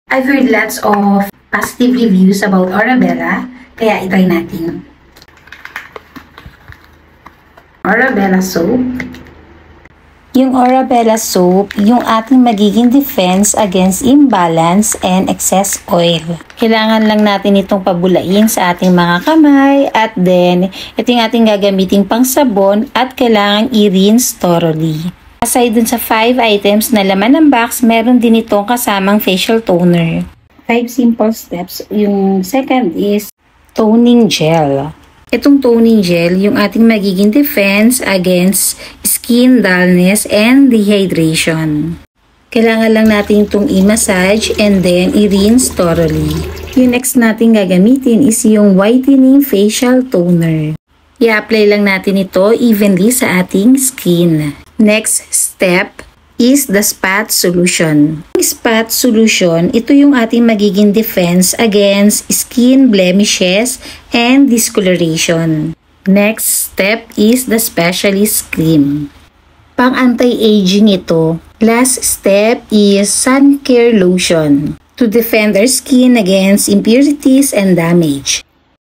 I've heard lots of positive reviews about Orebella, kaya itry natin. Orebella soap. Yung Orebella soap, yung ating magiging defense against imbalance and excess oil. Kailangan lang natin itong pabulain sa ating mga kamay at then ito yung ating gagamiting pang sabon at kailangan i-rinse thoroughly. Aside dun sa 5 items na laman ng box, meron din itong kasamang facial toner. 5 simple steps. Yung second is toning gel. Itong toning gel, yung ating magiging defense against skin dullness and dehydration. Kailangan lang natin itong i-massage and then i-rinse thoroughly. Yung next natin gagamitin is yung whitening facial toner. I-apply lang natin ito evenly sa ating skin. Next step is the spot solution. Yung spot solution, ito yung ating magiging defense against skin blemishes and discoloration. Next step is the specialist cream. Pang anti-aging ito. Last step is sun care lotion to defend our skin against impurities and damage.